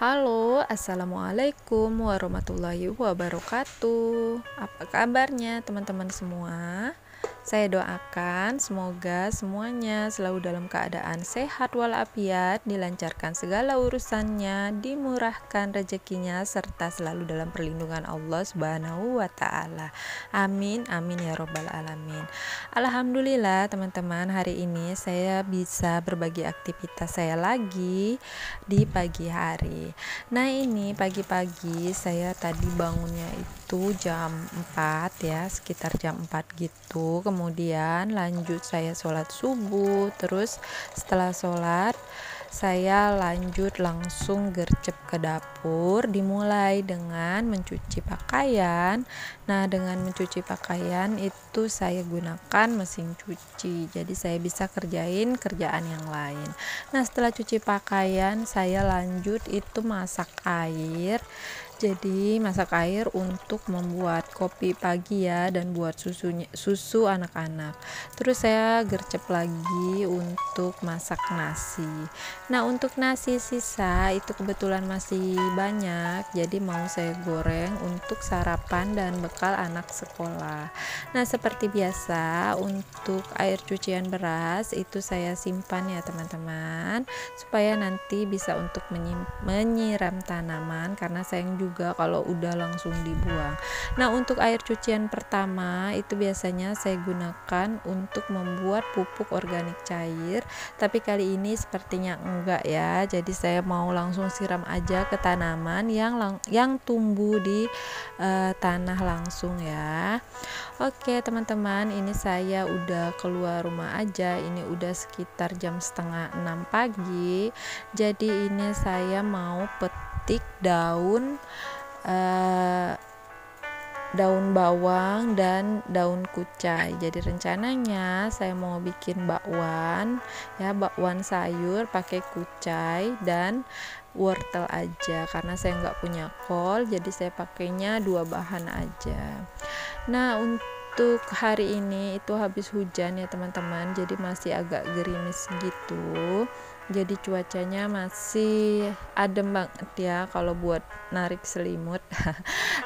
Halo, assalamualaikum warahmatullahi wabarakatuh. Apa kabarnya teman-teman semua? Saya doakan semoga semuanya selalu dalam keadaan sehat walafiat, dilancarkan segala urusannya, dimurahkan rezekinya, serta selalu dalam perlindungan Allah Subhanahu wa Ta'ala. Amin, amin ya Robbal 'Alamin. Alhamdulillah, teman-teman, hari ini saya bisa berbagi aktivitas saya lagi di pagi hari. Nah, ini pagi-pagi saya tadi bangunnya itu jam 4 ya, sekitar jam 4 gitu. Kemudian lanjut saya sholat subuh, terus setelah sholat saya lanjut langsung gercep ke dapur, dimulai dengan mencuci pakaian. Nah, dengan mencuci pakaian itu saya gunakan mesin cuci, jadi saya bisa kerjain kerjaan yang lain. Nah, setelah cuci pakaian saya lanjut itu masak air. Jadi masak air untuk membuat kopi pagi ya, dan buat susu anak-anak. Terus saya gercep lagi untuk masak nasi. Nah, untuk nasi sisa itu kebetulan masih banyak, jadi mau saya goreng untuk sarapan dan bekal anak sekolah. Nah, seperti biasa untuk air cucian beras itu saya simpan ya teman-teman, supaya nanti bisa untuk menyiram tanaman, karena sayang juga kalau udah langsung dibuang. Nah, untuk air cucian pertama itu biasanya saya gunakan untuk membuat pupuk organik cair, tapi kali ini sepertinya enggak ya, jadi saya mau langsung siram aja ke tanaman yang tumbuh di tanah langsung ya. Oke teman-teman, ini saya udah keluar rumah aja, ini udah sekitar jam setengah 6 pagi. Jadi ini saya mau petik daun bawang dan daun kucai. Jadi rencananya saya mau bikin bakwan ya, bakwan sayur pakai kucai dan wortel aja, karena saya nggak punya kol, jadi saya pakainya 2 bahan aja. Nah, untuk hari ini itu habis hujan ya teman-teman, jadi masih agak gerimis gitu, jadi cuacanya masih adem banget ya kalau buat narik selimut.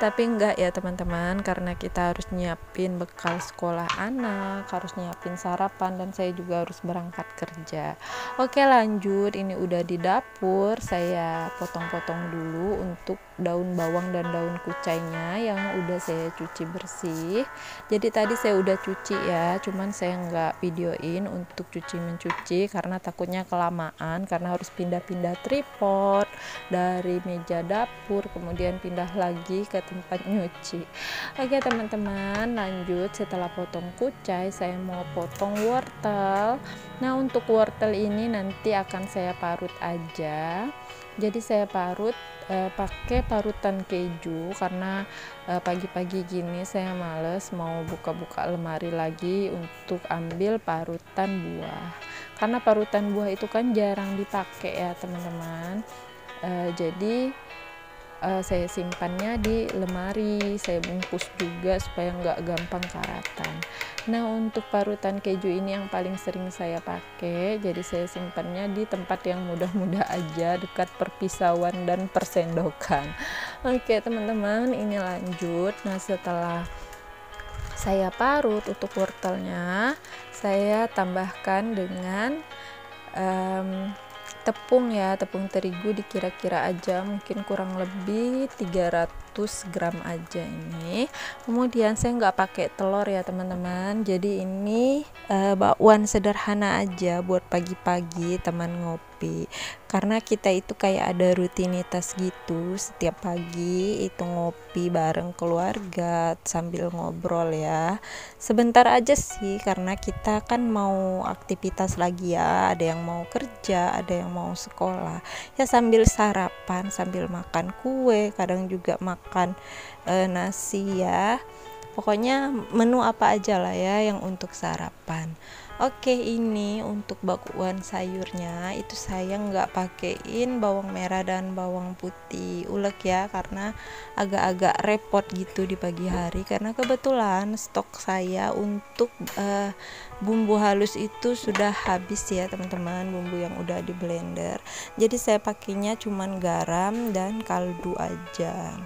Tapi enggak ya teman-teman, karena kita harus nyiapin bekal sekolah anak, harus nyiapin sarapan, dan saya juga harus berangkat kerja. Oke, lanjut, ini udah di dapur, saya potong-potong dulu untuk daun bawang dan daun kucainya yang udah saya cuci bersih. Jadi tadi saya udah cuci ya, cuman saya nggak videoin untuk mencuci karena takutnya kelamaan, karena harus pindah-pindah tripod dari meja dapur, kemudian pindah lagi ke tempat nyuci. Oke teman-teman, lanjut, setelah potong kucai saya mau potong wortel. Nah, untuk wortel ini nanti akan saya parut aja. Jadi saya parut pakai parutan keju, karena pagi-pagi gini saya males mau buka-buka lemari lagi untuk ambil parutan buah, karena parutan buah itu kan jarang dipakai ya teman-teman. Jadi saya simpannya di lemari, saya bungkus juga supaya nggak gampang karatan. Nah, untuk parutan keju ini yang paling sering saya pakai, jadi saya simpannya di tempat yang mudah-mudah aja, dekat perpisauan dan persendokan. Oke teman-teman, ini lanjut. Nah, setelah saya parut untuk wortelnya, saya tambahkan dengan tepung ya, tepung terigu dikira-kira aja, mungkin kurang lebih 300 gram aja ini. Kemudian saya nggak pakai telur ya teman-teman, jadi ini bakwan sederhana aja buat pagi-pagi teman ngopi, karena kita itu kayak ada rutinitas gitu, setiap pagi itu ngopi bareng keluarga sambil ngobrol ya, sebentar aja sih, karena kita kan mau aktivitas lagi ya, ada yang mau kerja, ada yang mau sekolah ya, sambil sarapan, sambil makan kue, kadang juga makan nasi ya. pokoknya menu apa aja lah ya yang untuk sarapan. Oke, ini untuk bakwan sayurnya itu saya nggak pakein bawang merah dan bawang putih ulek ya, karena agak-agak repot gitu di pagi hari, karena kebetulan stok saya untuk bumbu halus itu sudah habis ya teman-teman, bumbu yang udah di blender. Jadi saya pakainya cuman garam dan kaldu aja.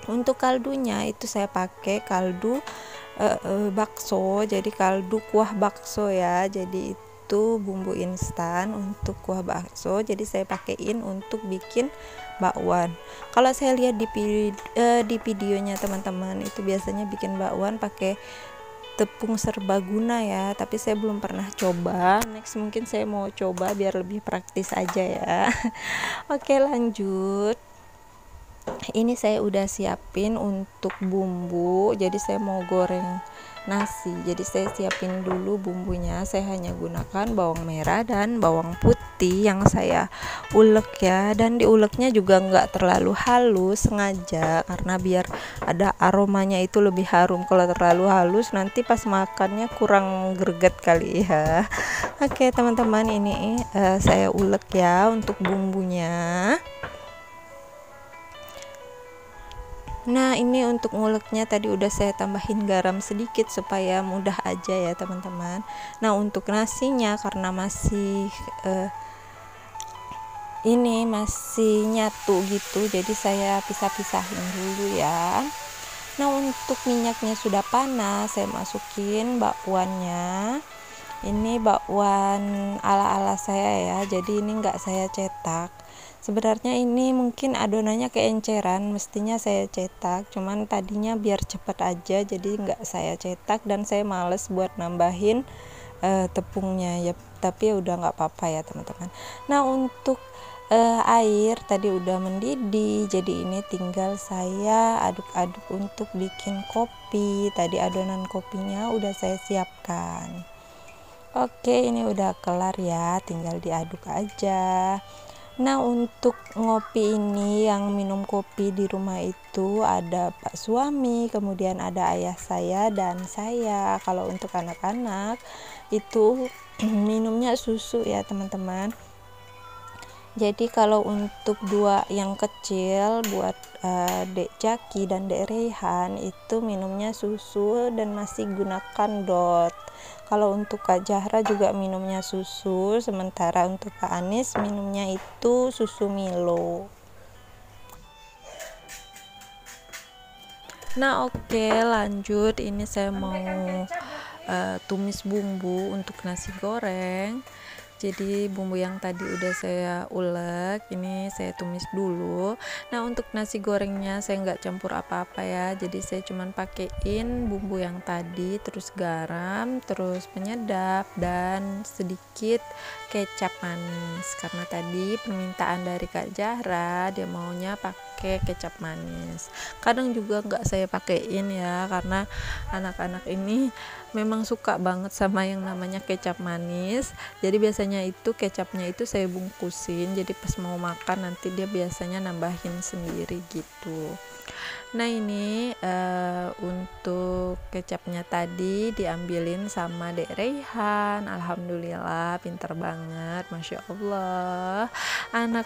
Untuk kaldunya itu saya pakai kaldu bakso, jadi kaldu kuah bakso ya, jadi itu bumbu instan untuk kuah bakso, jadi saya pakaiin untuk bikin bakwan. Kalau saya lihat di videonya teman-teman itu biasanya bikin bakwan pakai tepung serbaguna ya, tapi saya belum pernah coba. Next mungkin saya mau coba biar lebih praktis aja ya. Oke, lanjut. Ini saya udah siapin untuk bumbu, jadi saya mau goreng nasi. Jadi saya siapin dulu bumbunya, saya hanya gunakan bawang merah dan bawang putih yang saya ulek ya, dan diuleknya juga nggak terlalu halus, sengaja karena biar ada aromanya itu lebih harum. Kalau terlalu halus nanti pas makannya kurang greget kali ya. Oke teman-teman, ini saya ulek ya untuk bumbunya. Nah, ini untuk nguleknya tadi udah saya tambahin garam sedikit supaya mudah aja ya teman-teman. Nah, untuk nasinya karena masih ini masih nyatu gitu, jadi saya pisah-pisahin dulu ya. Nah, untuk minyaknya sudah panas, saya masukin bakwannya. Ini bakwan ala-ala saya ya, jadi ini enggak saya cetak. Sebenarnya ini mungkin adonannya keenceran, mestinya saya cetak, cuman tadinya biar cepet aja jadi nggak saya cetak, dan saya males buat nambahin tepungnya ya, tapi udah nggak apa-apa ya teman-teman. Nah, untuk air tadi udah mendidih, jadi ini tinggal saya aduk-aduk untuk bikin kopi. Tadi adonan kopinya udah saya siapkan. Oke, ini udah kelar ya, tinggal diaduk aja. Nah, untuk ngopi ini yang minum kopi di rumah itu ada Pak suami, kemudian ada ayah saya dan saya. Kalau untuk anak-anak itu minumnya susu ya teman-teman. Jadi kalau untuk dua yang kecil buat Dek Jaki dan Dek Rehan itu minumnya susu dan masih gunakan dot. Kalau untuk Kak Zahra juga minumnya susu, sementara untuk Kak Anis minumnya itu susu Milo. Nah, oke, lanjut. Ini saya mau tumis bumbu untuk nasi goreng. Jadi bumbu yang tadi udah saya ulek, ini saya tumis dulu. Nah, untuk nasi gorengnya saya nggak campur apa-apa ya, jadi saya cuman pakein bumbu yang tadi, terus garam, terus penyedap, dan sedikit kecap manis, karena tadi permintaan dari Kak Zahra, dia maunya pakai kecap manis. Kadang juga nggak saya pakein ya, karena anak-anak ini memang suka banget sama yang namanya kecap manis. Jadi biasanya itu kecapnya itu saya bungkusin, jadi pas mau makan nanti dia biasanya nambahin sendiri gitu. Nah, ini untuk kecapnya tadi diambilin sama Dek Rehan. Alhamdulillah pinter banget, Masya Allah. Anak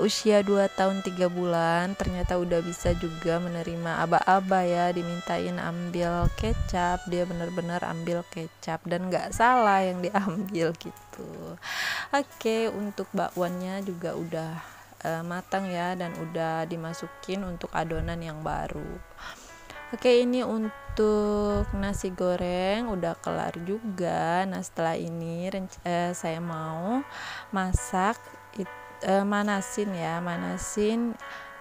usia 2 tahun 3 bulan ternyata udah bisa juga menerima aba-aba ya, dimintain ambil kecap, dia bener-bener ambil kecap dan gak salah yang diambil gitu. Oke, untuk bakwannya juga udah matang ya, dan udah dimasukin untuk adonan yang baru. Oke, ini untuk nasi goreng udah kelar juga. Nah, setelah ini saya mau masak manasin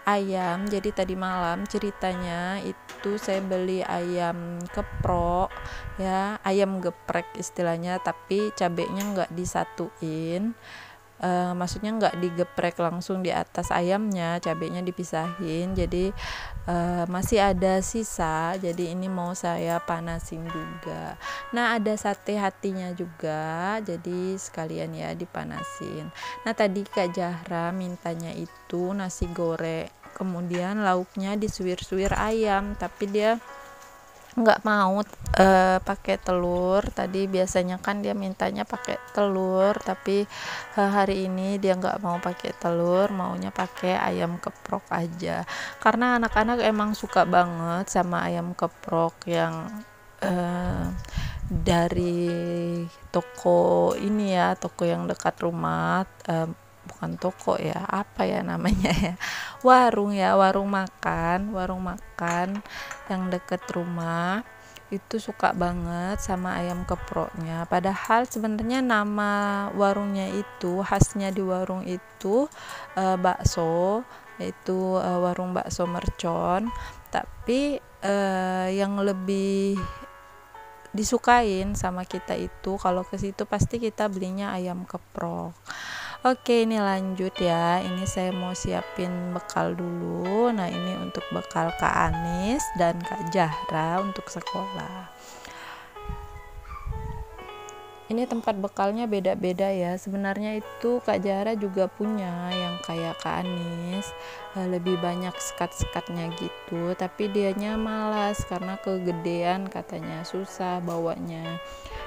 ayam. Jadi tadi malam ceritanya itu saya beli ayam keprok ya, ayam geprek istilahnya, tapi cabenya nggak disatuin. Maksudnya nggak digeprek langsung di atas ayamnya, cabenya dipisahin, jadi masih ada sisa, jadi ini mau saya panasin juga. Nah, ada sate hatinya juga, jadi sekalian ya dipanasin. Nah, tadi Kak Zahra mintanya itu nasi goreng, kemudian lauknya disuir-suir ayam, tapi dia nggak mau pakai telur. Tadi biasanya kan dia mintanya pakai telur, tapi hari ini dia nggak mau pakai telur, maunya pakai ayam keprok aja, karena anak-anak emang suka banget sama ayam keprok yang dari toko ini ya, toko yang dekat rumah, bukan toko ya, apa ya namanya ya, warung ya, warung makan yang deket rumah itu suka banget sama ayam keproknya. Padahal sebenarnya nama warungnya itu, khasnya di warung itu bakso, yaitu warung bakso mercon, tapi yang lebih disukain sama kita itu kalau ke situ pasti kita belinya ayam keprok. Oke, ini lanjut ya. Ini saya mau siapin bekal dulu. Nah, ini untuk bekal Kak Anis dan Kak Jahra untuk sekolah. Ini tempat bekalnya beda-beda ya. Sebenarnya itu Kak Jahra juga punya yang kayak Kak Anis, lebih banyak sekat-sekatnya gitu, tapi dianya malas karena kegedean, katanya susah bawanya.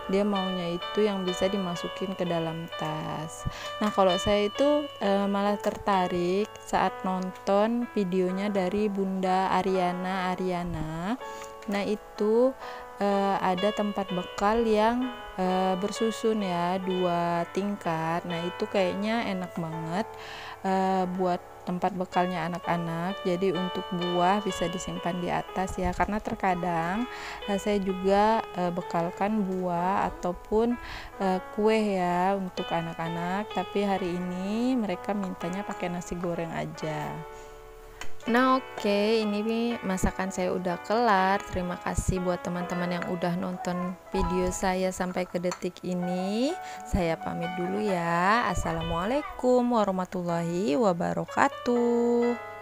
Dia maunya itu yang bisa dimasukin ke dalam tas. Nah, kalau saya itu malah tertarik saat nonton videonya dari Bunda Ariana. Nah, itu ada tempat bekal yang bersusun ya, 2 tingkat. Nah, itu kayaknya enak banget buat tempat bekalnya anak-anak. Jadi untuk buah bisa disimpan di atas ya, karena terkadang saya juga bekalkan buah ataupun kue ya untuk anak-anak, tapi hari ini mereka mintanya pakai nasi goreng aja. Nah, oke, ini masakan saya udah kelar. Terima kasih buat teman-teman yang udah nonton video saya sampai ke detik ini. Saya pamit dulu ya. Assalamualaikum warahmatullahi wabarakatuh.